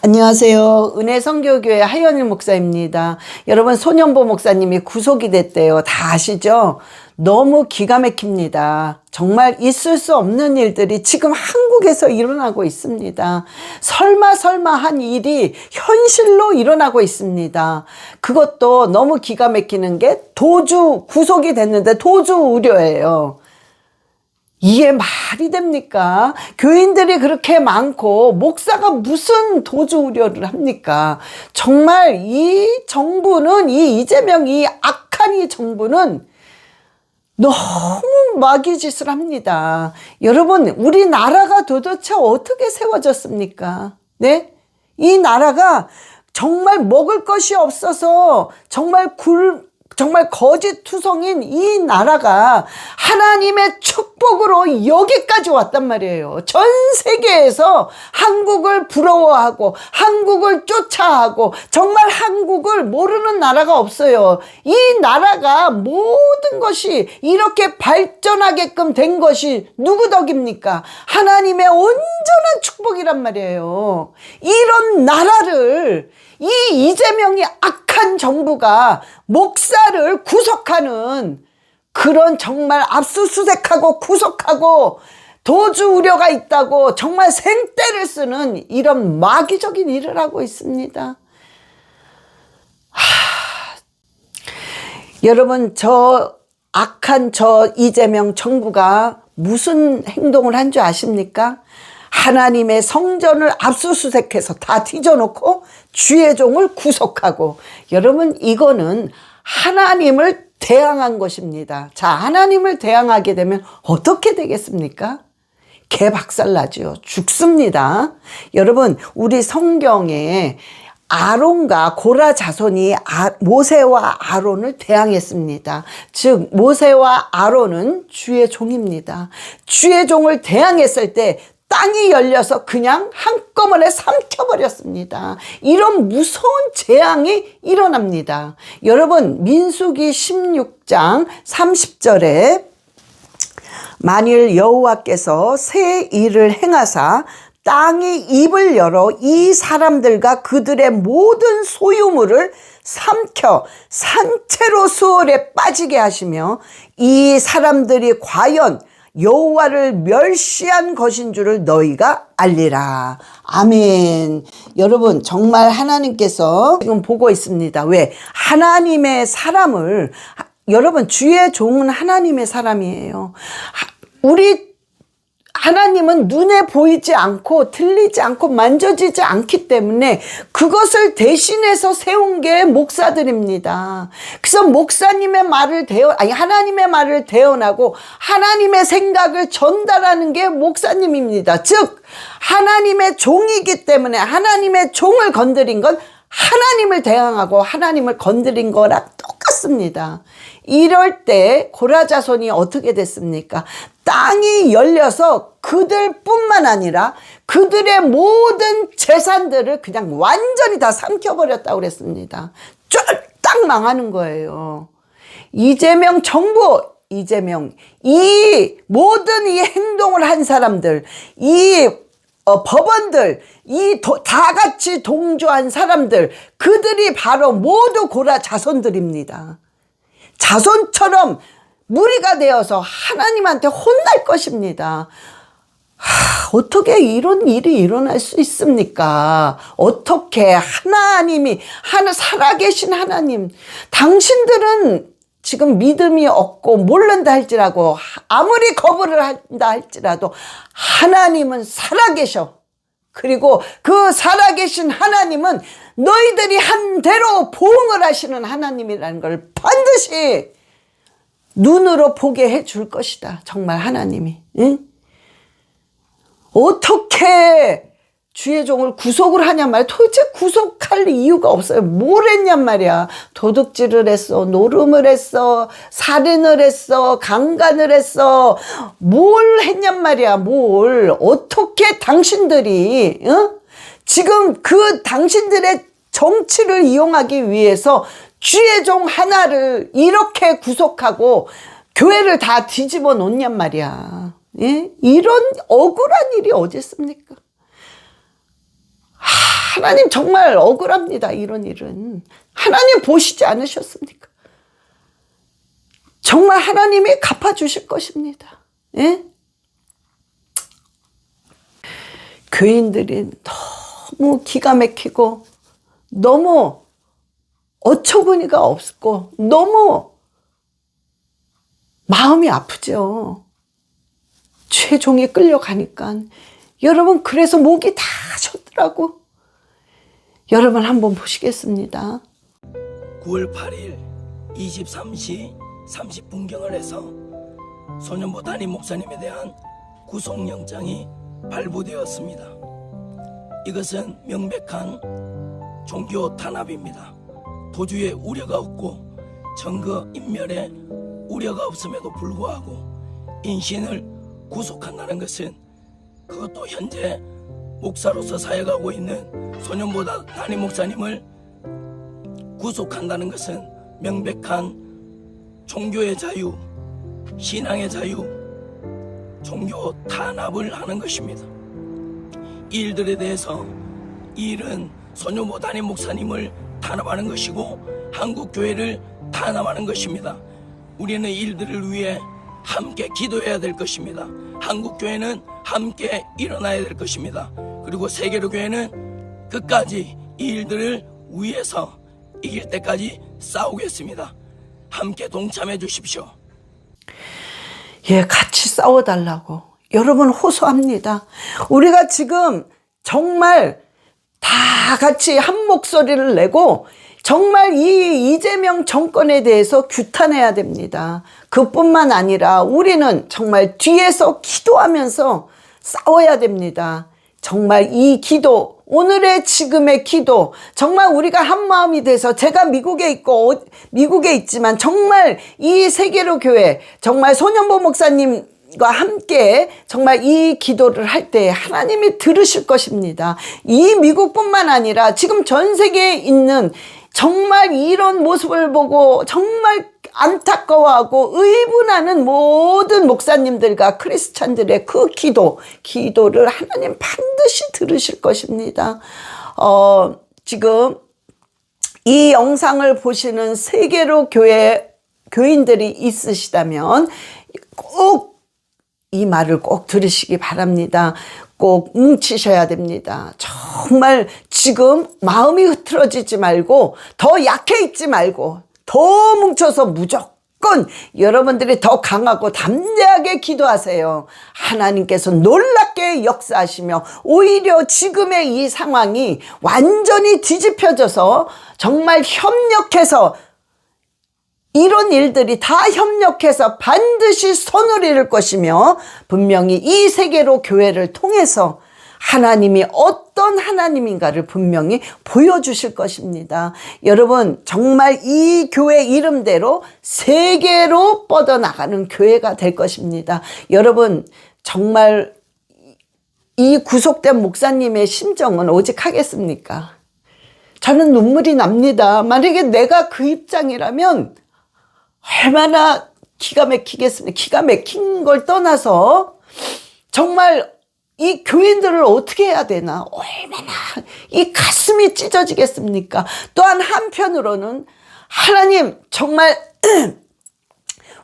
안녕하세요. 은혜성교교회 하연일 목사입니다. 여러분, 소년보 목사님이 구속이 됐대요. 다 아시죠? 너무 기가 막힙니다. 정말 있을 수 없는 일들이 지금 한국에서 일어나고 있습니다. 설마 한 일이 현실로 일어나고 있습니다. 그것도 너무 기가 막히는 게 구속이 됐는데 도주 우려예요. 이게 말이 됩니까? 교인들이 그렇게 많고 목사가 무슨 도주 우려를 합니까? 정말 이 정부는, 이 이재명, 이 악한 이 정부는 너무 마귀짓을 합니다. 여러분, 우리나라가 도대체 어떻게 세워졌습니까? 네? 이 나라가 정말 먹을 것이 없어서 정말 거짓투성인 이 나라가 하나님의 축복으로 여기까지 왔단 말이에요. 전 세계에서 한국을 부러워하고 한국을 쫓아하고 정말 한국을 모르는 나라가 없어요. 이 나라가 모든 것이 이렇게 발전하게끔 된 것이 누구 덕입니까? 하나님의 온전한 축복이란 말이에요. 이런 나라를 이 이재명이 악한 정부가 목사를 구속하는 그런 정말 압수수색하고 구속하고 도주 우려가 있다고 정말 생떼를 쓰는 이런 마귀적인 일을 하고 있습니다. 여러분, 악한 이재명 정부가 무슨 행동을 한 줄 아십니까? 하나님의 성전을 압수수색해서 다 뒤져놓고 주의 종을 구속하고, 여러분, 이거는 하나님을 대항한 것입니다. 자, 하나님을 대항하게 되면 어떻게 되겠습니까? 개박살나죠. 죽습니다. 여러분, 우리 성경에 아론과 고라 자손이 모세와 아론을 대항했습니다. 즉 모세와 아론은 주의 종입니다. 주의 종을 대항했을 때 땅이 열려서 그냥 한꺼번에 삼켜버렸습니다. 이런 무서운 재앙이 일어납니다. 여러분, 민수기 16장 30절에 만일 여호와께서 새 일을 행하사 땅이 입을 열어 이 사람들과 그들의 모든 소유물을 삼켜 산채로 수월에 빠지게 하시며 이 사람들이 과연 여호와를 멸시한 것인 줄을 너희가 알리라. 아멘. 여러분, 정말 하나님께서 지금 보고 있습니다. 왜? 하나님의 사람을, 여러분, 주의 종은 하나님의 사람이에요. 우리 하나님은 눈에 보이지 않고 들리지 않고 만져지지 않기 때문에 그것을 대신해서 세운 게 목사들입니다. 그래서 목사님의 말을 하나님의 말을 대언하고 하나님의 생각을 전달하는 게 목사님입니다. 즉 하나님의 종이기 때문에 하나님의 종을 건드린 건 하나님을 대항하고 하나님을 건드린 거랑 똑같습니다. 이럴 때 고라 자손이 어떻게 됐습니까? 땅이 열려서 그들뿐만 아니라 그들의 모든 재산들을 그냥 완전히 다 삼켜버렸다고 그랬습니다. 쫄딱 망하는 거예요. 이재명 정부, 이 모든 이 행동을 한 사람들, 법원들, 다 같이 동조한 사람들, 그들이 바로 모두 고라 자손들입니다. 자손처럼 무리가 되어서 하나님한테 혼날 것입니다. 어떻게 이런 일이 일어날 수 있습니까? 어떻게 하나님이, 살아계신 하나님, 당신들은 지금 믿음이 없고 모른다 할지라도, 아무리 거부를 한다 할지라도 하나님은 살아계셔. 그리고 그 살아계신 하나님은 너희들이 한 대로 보응을 하시는 하나님이라는 걸 반드시 눈으로 보게 해줄 것이다. 정말 하나님이. 응? 어떻게 주의 종을 구속을 하냔 말이야. 도대체 구속할 이유가 없어요. 뭘 했냔 말이야. 도둑질을 했어, 노름을 했어, 살인을 했어, 강간을 했어, 뭘 했냔 말이야. 뭘. 어떻게 당신들이 지금 그 당신들의 정치를 이용하기 위해서 주의 종 하나를 이렇게 구속하고 교회를 다 뒤집어 놓냔 말이야. 예? 이런 억울한 일이 어디 있습니까? 하나님 정말 억울합니다. 이런 일은. 하나님 보시지 않으셨습니까? 정말 하나님이 갚아주실 것입니다. 예? 교인들이 너무 기가 막히고 너무 어처구니가 없고 너무 마음이 아프죠. 최종이 끌려가니까. 여러분, 그래서 목이 다 셨더라고. 여러분 한번 보시겠습니다. 9월 8일 23시 30분경을 해서 소년보 담임 목사님에 대한 구속영장이 발부되었습니다. 이것은 명백한 종교 탄압입니다. 도주에 우려가 없고 증거 인멸에 우려가 없음에도 불구하고 인신을 구속한다는 것은, 그것도 현재 목사로서 사역하고 있는 소년보 담임 목사님을 구속한다는 것은 명백한 종교의 자유, 신앙의 자유, 종교 탄압을 하는 것입니다. 이 일들에 대해서 이 일은 소년보 담임 목사님을 탄압하는 것이고 한국교회를 탄압하는 것입니다. 우리는 이 일들을 위해 함께 기도해야 될 것입니다. 한국교회는 함께 일어나야 될 것입니다. 그리고 세계로 교회는 끝까지 이 일들을 위해서 이길 때까지 싸우겠습니다. 함께 동참해 주십시오. 예, 같이 싸워달라고. 여러분 호소합니다. 우리가 지금 정말 다 같이 한 목소리를 내고 정말 이 이재명 정권에 대해서 규탄해야 됩니다. 그뿐만 아니라 우리는 정말 뒤에서 기도하면서 싸워야 됩니다. 정말 이 기도, 오늘의 지금의 기도, 정말 우리가 한 마음이 돼서, 제가 미국에 있고 미국에 있지만 정말 이 세계로 교회, 정말 소년보 목사님과 함께 정말 이 기도를 할 때 하나님이 들으실 것입니다. 이 미국뿐만 아니라 지금 전 세계에 있는 정말 이런 모습을 보고 정말 안타까워하고 의분하는 모든 목사님들과 크리스찬들의 그 기도를 하나님 반드시 들으실 것입니다. 지금 이 영상을 보시는 세계로 교회 교인들이 있으시다면 꼭 이 말을 꼭 들으시기 바랍니다. 꼭 뭉치셔야 됩니다. 정말 지금 마음이 흐트러지지 말고, 더 약해 있지 말고, 더 뭉쳐서 무조건 여러분들이 더 강하고 담대하게 기도하세요. 하나님께서 놀랍게 역사하시며 오히려 지금의 이 상황이 완전히 뒤집혀져서 정말 협력해서, 이런 일들이 다 협력해서 반드시 선을 이룰 것이며, 분명히 이 세계로 교회를 통해서 하나님이 어떤 하나님인가를 분명히 보여주실 것입니다. 여러분, 정말 이 교회 이름대로 세계로 뻗어나가는 교회가 될 것입니다. 여러분, 정말 이 구속된 목사님의 심정은 오직 하겠습니까? 저는 눈물이 납니다. 만약에 내가 그 입장이라면 얼마나 기가 막히겠습니까? 기가 막힌 걸 떠나서 정말 이 교인들을 어떻게 해야 되나, 얼마나 이 가슴이 찢어지겠습니까? 또한 한편으로는 하나님, 정말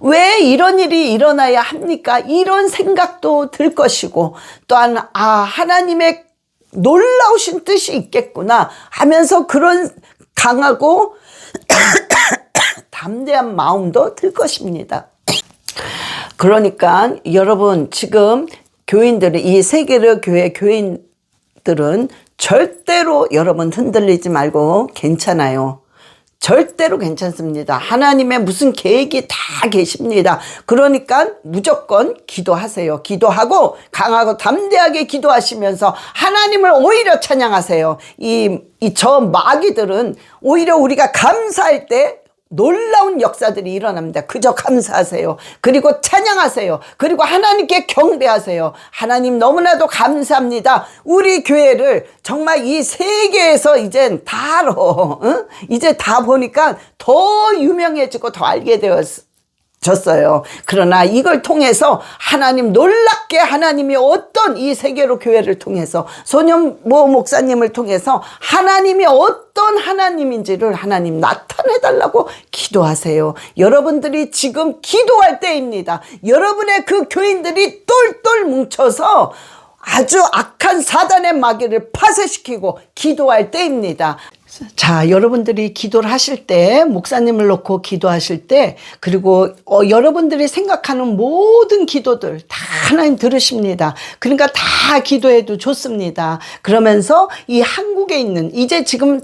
왜 이런 일이 일어나야 합니까? 이런 생각도 들 것이고, 또한 하나님의 놀라우신 뜻이 있겠구나 하면서 그런 강하고 담대한 마음도 들 것입니다. 그러니까 여러분, 지금 교인들은, 이 세계로 교회 교인들은 절대로 여러분 흔들리지 말고 괜찮아요. 절대로 괜찮습니다. 하나님의 무슨 계획이 다 계십니다. 그러니까 무조건 기도하세요. 기도하고 강하고 담대하게 기도하시면서 하나님을 오히려 찬양하세요. 저 마귀들은 오히려 우리가 감사할 때 놀라운 역사들이 일어납니다. 그저 감사하세요. 그리고 찬양하세요. 그리고 하나님께 경배하세요. 하나님 너무나도 감사합니다. 우리 교회를 정말 이 세계에서 이제 이제 다 보니까 더 유명해지고 더 알게 되었어요. 졌어요. 그러나 이걸 통해서 하나님 놀랍게 하나님이 어떤 이 세계로 교회를 통해서 소년보 목사님을 통해서 하나님이 어떤 하나님인지를 하나님 나타내 달라고 기도하세요. 여러분들이 지금 기도할 때입니다. 여러분의 그 교인들이 똘똘 뭉쳐서 아주 악한 사단의 마귀를 파쇄시키고 기도할 때입니다. 자, 여러분들이 기도를 하실 때, 목사님을 놓고 기도하실 때, 그리고 여러분들이 생각하는 모든 기도들 다 하나님 들으십니다. 그러니까 다 기도해도 좋습니다. 그러면서 이 한국에 있는 이제 지금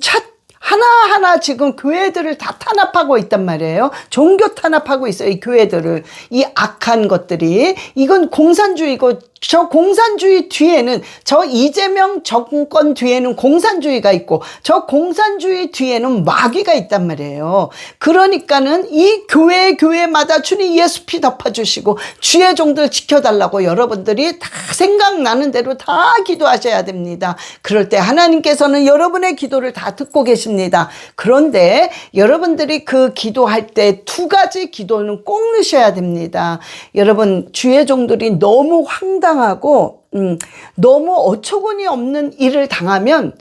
하나하나 지금 교회들을 다 탄압하고 있단 말이에요. 종교 탄압하고 있어요. 이 교회들을. 이 악한 것들이. 이건 공산주의고, 저 공산주의 뒤에는, 저 이재명 정권 뒤에는 공산주의가 있고, 저 공산주의 뒤에는 마귀가 있단 말이에요. 그러니까는 이 교회마다 주님 예수 피 덮어주시고, 주의 종들 지켜달라고 여러분들이 다 생각나는 대로 다 기도하셔야 됩니다. 그럴 때 하나님께서는 여러분의 기도를 다 듣고 계십니다. 그런데 여러분들이 그 기도할 때 두 가지 기도는 꼭 넣으셔야 됩니다. 여러분, 주의 종들이 너무 황당하고 너무 어처구니 없는 일을 당하면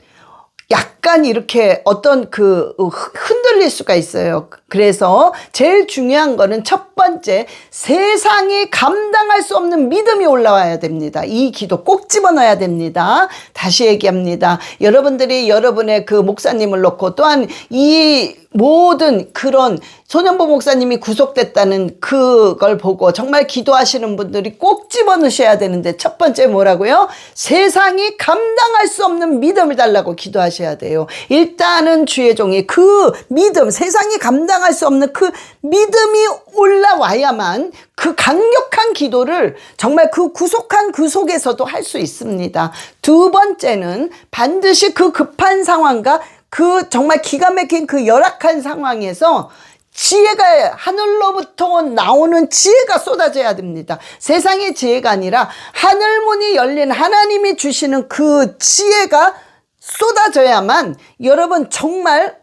약간 이렇게 어떤 흔들릴 수가 있어요. 그래서 제일 중요한 거는 첫 번째, 세상이 감당할 수 없는 믿음이 올라와야 됩니다. 이 기도 꼭 집어넣어야 됩니다. 다시 얘기합니다. 여러분들이 여러분의 그 목사님을 놓고 또한 이 모든 그런 소년보 목사님이 구속됐다는 그걸 보고 정말 기도하시는 분들이 꼭 집어넣으셔야 되는데, 첫 번째 뭐라고요? 세상이 감당할 수 없는 믿음을 달라고 기도하셔야 돼요. 일단은 주의 종이 그 믿음, 세상이 감당할 수 없는 그 믿음이 올라와야만 그 강력한 기도를 정말 그 구속한 그 속에서도 할 수 있습니다. 두 번째는 반드시 그 급한 상황과 그 정말 기가 막힌 그 열악한 상황에서 지혜가, 하늘로부터 나오는 지혜가 쏟아져야 됩니다. 세상의 지혜가 아니라 하늘문이 열린 하나님이 주시는 그 지혜가 쏟아져야만 여러분 정말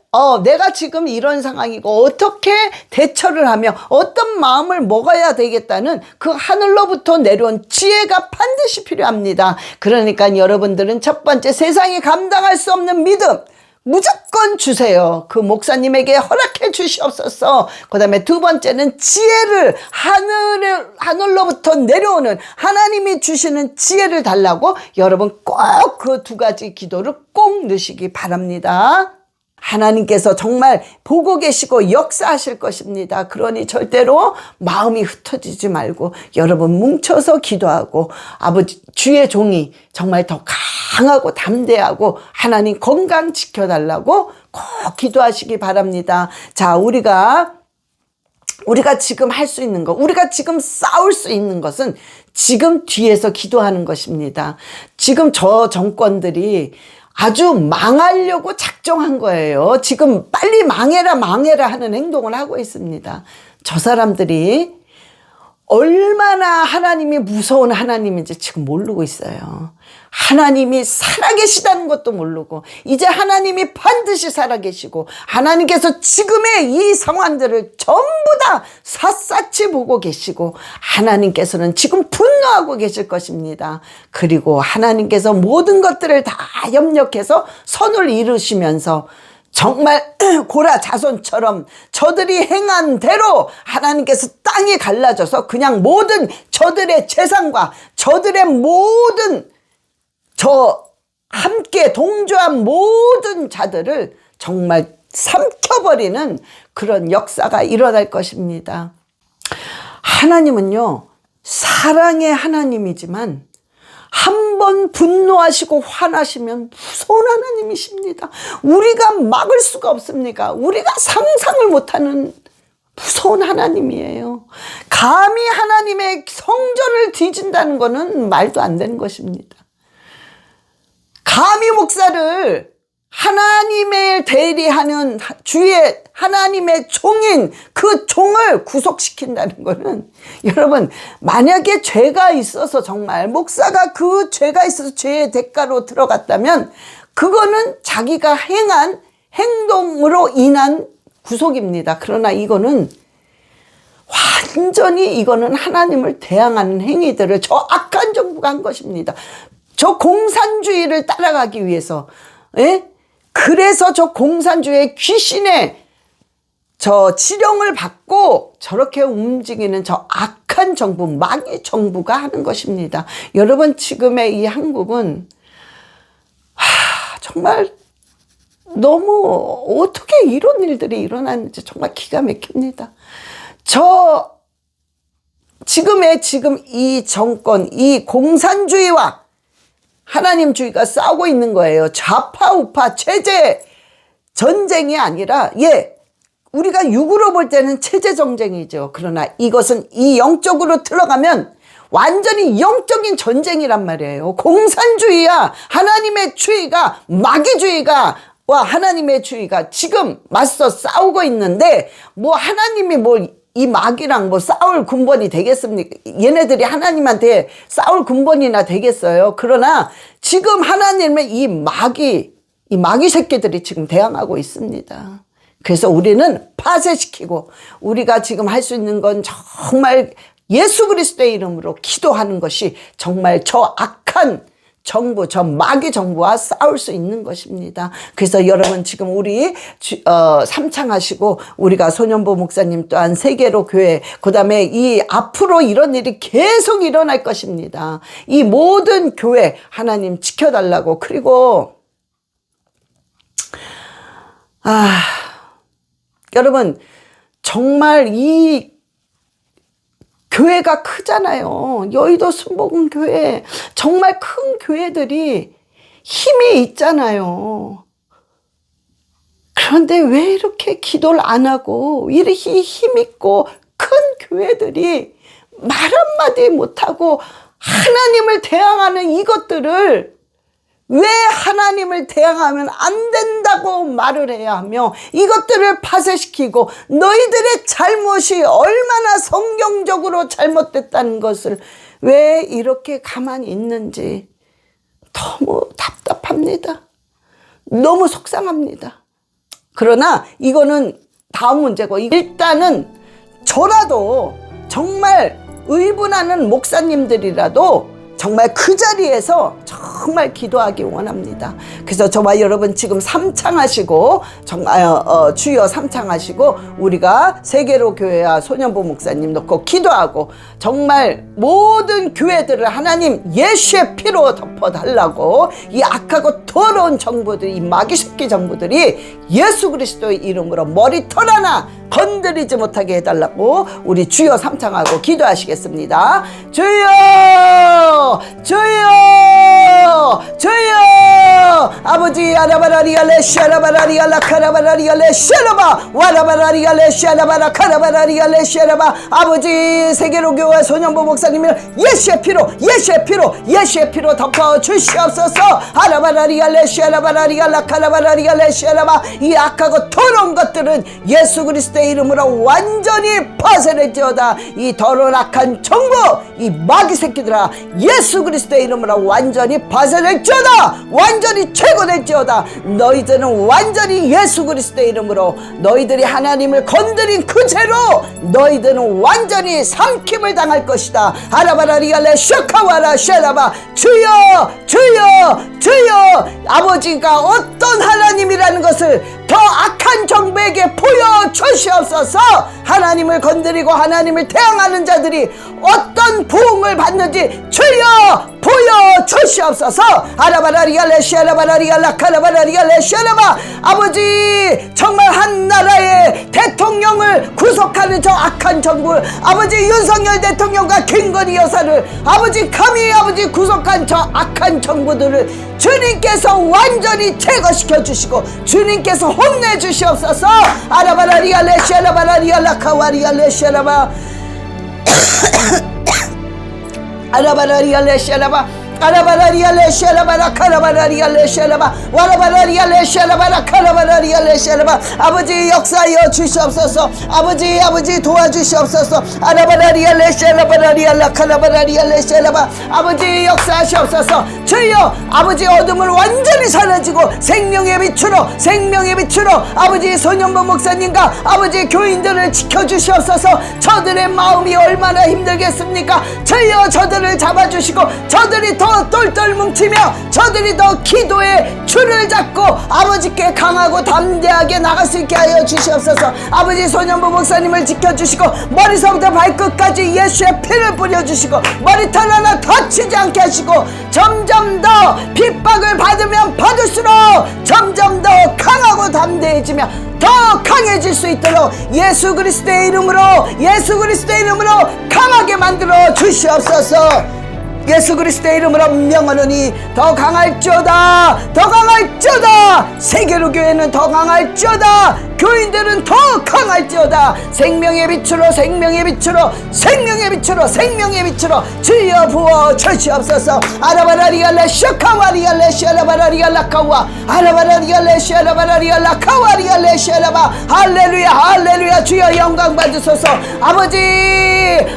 내가 지금 이런 상황이고 어떻게 대처를 하며 어떤 마음을 먹어야 되겠다는 그 하늘로부터 내려온 지혜가 반드시 필요합니다. 그러니까 여러분들은 첫 번째, 세상이 감당할 수 없는 믿음 무조건 주세요. 그 목사님에게 허락해 주시옵소서. 그 다음에 두 번째는 지혜를, 하늘로부터 내려오는 하나님이 주시는 지혜를 달라고 여러분 꼭 그 두 가지 기도를 꼭 넣으시기 바랍니다. 하나님께서 정말 보고 계시고 역사하실 것입니다. 그러니 절대로 마음이 흩어지지 말고 여러분 뭉쳐서 기도하고 아버지 주의 종이 정말 더 강하고 담대하고 하나님 건강 지켜달라고 꼭 기도하시기 바랍니다. 자, 우리가 지금 할 수 있는 것, 우리가 지금 싸울 수 있는 것은 지금 뒤에서 기도하는 것입니다. 지금 저 정권들이 아주 망하려고 작정한 거예요. 지금 빨리 망해라 하는 행동을 하고 있습니다. 저 사람들이 얼마나 하나님이 무서운 하나님인지 지금 모르고 있어요. 하나님이 살아계시다는 것도 모르고, 이제 하나님이 반드시 살아계시고 하나님께서 지금의 이 상황들을 전부 다 샅샅이 보고 계시고 하나님께서는 지금 분노하고 계실 것입니다. 그리고 하나님께서 모든 것들을 다 협력해서 선을 이루시면서 정말 고라 자손처럼 저들이 행한 대로 하나님께서 땅이 갈라져서 그냥 모든 저들의 재산과 저들의 모든 함께 동조한 모든 자들을 정말 삼켜버리는 그런 역사가 일어날 것입니다. 하나님은요, 사랑의 하나님이지만 한번 분노하시고 화나시면 무서운 하나님이십니다. 우리가 막을 수가 없습니까? 우리가 상상을 못하는 무서운 하나님이에요. 감히 하나님의 성전을 뒤진다는 것은 말도 안 되는 것입니다. 감히 목사를 하나님의 대리하는 주의 하나님의 종인 그 종을 구속시킨다는 것은, 여러분 만약에 죄가 있어서 정말 목사가 그 죄가 있어서 죄의 대가로 들어갔다면 그거는 자기가 행한 행동으로 인한 구속입니다. 그러나 이거는 완전히 이거는 하나님을 대항하는 행위들을 저 악한 정부가 한 것입니다. 저 공산주의를 따라가기 위해서, 예? 그래서 저 공산주의의 귀신의 저 지령을 받고 저렇게 움직이는 저 악한 정부, 마귀 정부가 하는 것입니다. 여러분, 지금의 이 한국은 정말 너무 어떻게 이런 일들이 일어나는지 정말 기가 막힙니다. 지금 이 정권, 이 공산주의와 하나님주의가 싸우고 있는 거예요. 좌파 우파 체제 전쟁이 아니라, 우리가 육으로 볼 때는 체제 전쟁이죠. 그러나 이것은 이 영적으로 들어가면 완전히 영적인 전쟁이란 말이에요. 공산주의와 하나님의 주의가, 마귀주의가 와 하나님의 주의가 지금 맞서 싸우고 있는데, 뭐 하나님이 이 마귀랑 싸울 군번이 되겠습니까? 얘네들이 하나님한테 싸울 군번이나 되겠어요. 그러나 지금 하나님의 이 마귀 새끼들이 지금 대항하고 있습니다. 그래서 우리는 파쇄시키고, 우리가 지금 할 수 있는 건 정말 예수 그리스도의 이름으로 기도하는 것이 정말 저 악한 정부, 저 마귀 정부와 싸울 수 있는 것입니다. 그래서 여러분, 지금 우리 삼창하시고, 우리가 소년보 목사님 또한 세계로 교회, 그 다음에 이 앞으로 이런 일이 계속 일어날 것입니다. 이 모든 교회 하나님 지켜달라고. 그리고 여러분, 정말 이 교회가 크잖아요. 여의도 순복음 교회, 정말 큰 교회들이 힘이 있잖아요. 그런데 왜 이렇게 기도를 안 하고, 이렇게 힘있고 큰 교회들이 말 한마디 못하고 하나님을 대항하는 이것들을, 왜 하나님을 대항하면 안 된다고 말을 해야 하며 이것들을 파쇄시키고, 너희들의 잘못이 얼마나 성경적으로 잘못됐다는 것을 왜 이렇게 가만히 있는지 너무 답답합니다. 너무 속상합니다. 그러나 이거는 다음 문제고, 일단은 저라도 정말 의분하는 목사님들이라도 정말 그 자리에서 정말 기도하기 원합니다. 그래서 저와 여러분 지금 삼창하시고, 정말 주여 삼창하시고, 우리가 세계로 교회와 소년보 목사님 놓고 기도하고, 정말 모든 교회들을 하나님 예수의 피로 덮어달라고, 이 악하고 더러운 정부들, 이 마귀 새끼 정부들이 예수 그리스도의 이름으로 머리털 하나 건드리지 못하게 해달라고 우리 주여 삼창하고 기도하시겠습니다. 주여, 주여, 주여. 아버지, 아라바라리알레 샤라바라리알라 카라바라리알레 샤라바 와라바라리알레 샤라바라 카라바라리알레 샤라바. 아버지, 세계로 교회 소년보 목사님을 예수의 피로 덮어 주시옵소서. 아라바라리알레 샤라바라리알라 카라바라리알레 샤라바. 이 악하고 더러운 것들은 예수 그리스도 이름으로 완전히 파쇄될지어다. 이 더러운 악한 정부, 이 마귀 새끼들아, 예수 그리스도의 이름으로 완전히 파쇄될지어다. 완전히 최고될지어다. 너희들은 완전히 예수 그리스도의 이름으로, 너희들이 하나님을 건드린 그 죄로 너희들은 완전히 삼킴을 당할 것이다. 아라바라리알레 샤카와라 샤라바. 주여, 주여, 주여. 아버지가 어떤 하나님이라는 것을 더 악한 정부에게 보여주시옵소서. 하나님을 건드리고 하나님을 대항하는 자들이 어떤 부흥을 받는지 주여 보여주시옵소서. 아라바라리알레 샤라바라리알라 카라바라리알레 샤라바. 아버지, 정말 한 나라의 대통령을 구속하는 저 악한 정부, 아버지 윤석열 대통령과 김건희 여사를 아버지 감히 아버지 구속한 저 악한 정부들을 주님께서 완전히 제거시켜 주시고 주님께서 혼내 주시옵소서. 아라바라리알레 샤라바라리알라 카와리알레 샤라바. 아라바라리알레 샤라바. 아라바라리알레 샤라바라 카라바라리알레 샤라바 와라바라리알레 샤라바라 카라바라리알레 샤라바 아버지 역사하여 주시옵소서. 아버지 도와주시옵소서. 아라바라리알레 샤라바라리알라 카라바라리알레 샤라바 아버지 역사하시옵소서. 주여 아버지 어둠을 완전히 사라지고 생명의 빛으로 아버지 소년부 목사님과 아버지 교인들을 지켜주시옵소서. 저들의 마음이 얼마나 힘들겠습니까? 주여 저들을 잡아주시고 저들이 더 똘똘 뭉치며 저들이 더 기도의 줄을 잡고 아버지께 강하고 담대하게 나갈 수 있게 하여 주시옵소서. 아버지 소년부 목사님을 지켜주시고 머리서부터 발끝까지 예수의 피를 뿌려주시고 머리털 하나 다치지 않게 하시고 점점 더 핍박을 받으면 받을수록 점점 더 강하고 담대해지며 더 강해질 수 있도록 예수 그리스도의 이름으로 강하게 만들어 주시옵소서. 예수 그리스도의 이름으로 명하노니 더 강할지어다. 세계로 교회는 더 강할지어다. 교인들은 더 강할지어다. 생명의 빛으로 주여 부어 주시옵소서. 아라바라리알레 샤카와리알레 샤라바라리알라카와 아라바라리알레 샤라바라리알라카와리알레 샤라바 할렐루야 주여 영광 받으소서.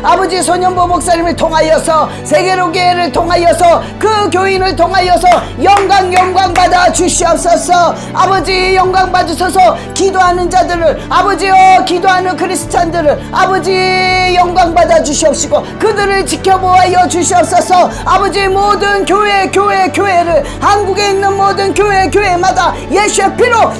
아버지 소년부 목사님을 통하여서 세계로 교회를 통하여서 그 교인을 통하여서 영광 받아 주시옵소서. 아버지 영광 받으소서. 기도하는 자들을 기도하는 크리스찬들을 아버지 영광 받아 주시옵시고 그들을 지켜보아여 주시옵소서. 아버지 모든 교회를 한국에 있는 모든 교회마다 예수의 피로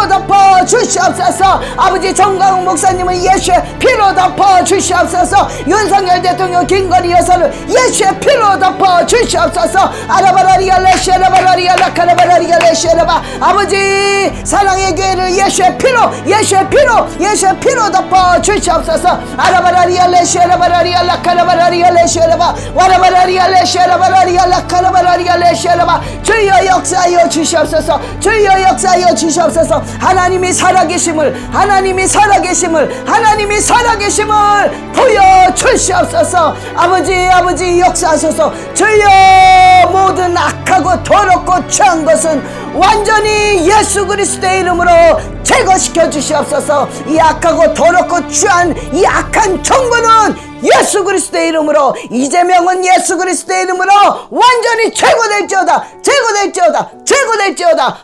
덮어 주시옵소서. 아버지 정강훈 목사님을 예수의 피로 덮어 주시옵소서. 윤석열 대통령 김건희 여사를 예수의 피로 덮어 주시옵소서. 아라바라리알레 샤라바라리알라 카라바라리알레 샤라바 아버지 사랑의 교회를 예수의 피로 덮어 주시옵소서. 아라바라리알레 샤라바라리알라 카라바라리알레 샤라바 와라바라리알레 샤라바라리알라 카라바라리알레 샤라바 주여 역사하여 주시옵소서. 하나님이 살아계심을 보여 주시옵소서. 아버지 역사하소서. 주여 모든 악하고 더럽고 취한 것은 완전히 예수 그리스도의 이름으로 제거시켜 주시옵소서. 이 악하고 더럽고 취한 이 악한 정부는 예수 그리스도의 이름으로 이재명은 예수 그리스도의 이름으로 완전히 제거될지어다.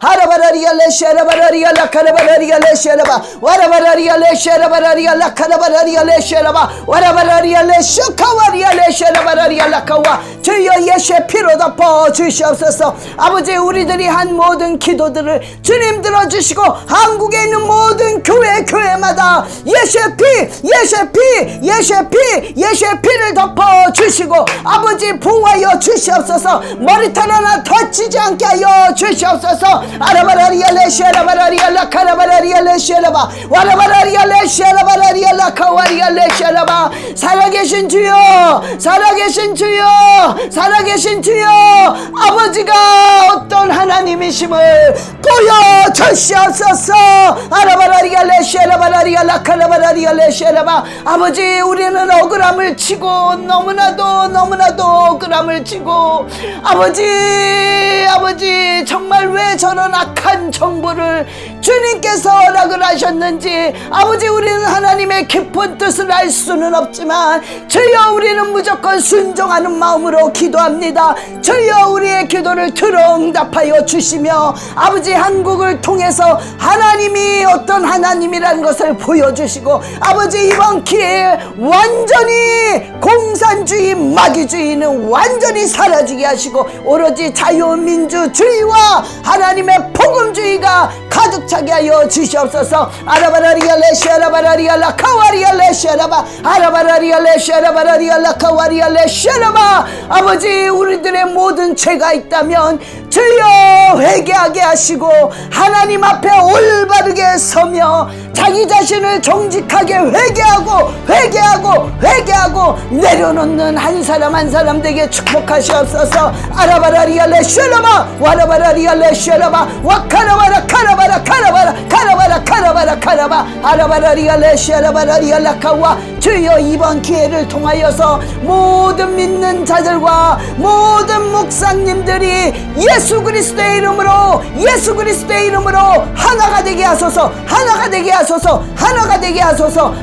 아라바라리알레 샤라바라리알라 카라바라리알레 샤라바 와라바라리알레 샤라바라리알라 카라바라리알레 샤라바 와라바라리알레 슈카와리알레 샤라바라리알라 카와 주여 예수의 피로 덮어 주시옵소서. 아버지 우리들이 한 모든 기도들을 주님 들어주시고 한국에 있는 모든 교회마다 예수의 피를 덮어 주시고 아버지 보호하여 주시옵소서. 머리털 하나 다치지 않게 하여 주시옵소서. 아라바라리알레 샤라바라리알라 카라바라리알레 샤라바 와라바라리알레 샤라바라리알라 카와리알레 샤라바 살아계신 주여 아버지가 어떤 하나님이심을 보여 주시옵소서. 아라바라리알레 샤라바라리알라 카라바라리알레 샤라바 아버지 우리는 억울함을 치고 너무나도 억울함을 치고 아버지 정말 왜 저런 악한 정부를 주님께서 허락을 하셨는지 아버지 우리는 하나님의 깊은 뜻을 알 수는 없지만 주여 우리는 무조건 순종하는 마음으로 기도합니다. 주여 우리의 기도를 들어 응답하여 주시며 아버지 한국을 통해서 하나님이 어떤 하나님이라는 것을 보여주시고 아버지 이번 기회에 완전히 공산주의 마귀주의는 완전히 사라지게 하시고 오로지 자유민주주의와 하나님의 복음주의가 가득 차게 하여 주시옵소서. 아라바라리알레 샤라바라리알라 카와리알레 샤라바 아라바라리알레 샤라바라리알라 카와리알레 샤라바 아버지 우리들의 모든 죄가 있다면 주여 회개하게 하시고 하나님 앞에 올바르게 서며 자기 자신을 정직하게 회개하고 내려놓는 한 사람 한 사람 되게 축복하시옵소서. 아라바라리알레 쉐라바 와라바라리알레 쉐라바 와카라바라 카라바라 아라바라리알레 쉐라바라리알라카와 주여 이번 기회를 통하여서 모든 믿는 자들과 모든 목사님들이 예수 그리스도의 이름으로 하나가 되게 하소서.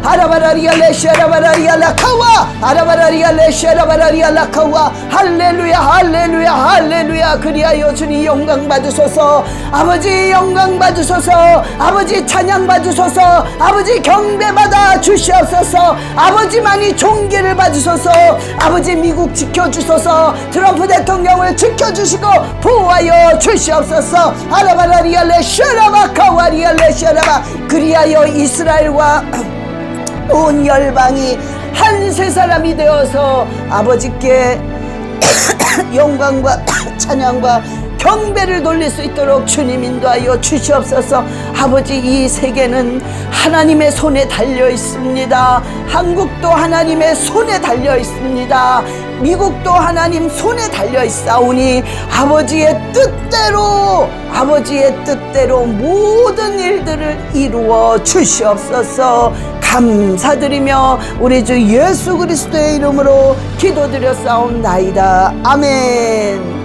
아라바라리알레 쉐라바라리알라카와 아라바라리알레 쉐라바라리알라카와 할렐루야. 그리하여 주님 영광 받으소서. 아버지 영광 받으소서. 아버지 찬양 받으소서. 아버지 경배 받아 주시옵소서. 아버지만이 존귀를 받으소서. 아버지 미국 지켜주소서. 트럼프 대통령을 지켜주시고 보호하여 주시옵소서. 아라바라리알레 쉐라바카와리알레 쉐라바 그리하여 이스라엘과 온 열방이 한 세 사람이 되어서 아버지께 영광과 찬양과 경배를 돌릴 수 있도록 주님 인도하여 주시옵소서. 아버지 이 세계는 하나님의 손에 달려 있습니다. 한국도 하나님의 손에 달려 있습니다. 미국도 하나님 손에 달려 있사오니 아버지의 뜻대로 모든 일들을 이루어 주시옵소서. 감사드리며 우리 주 예수 그리스도의 이름으로 기도드렸사옵나이다. 아멘.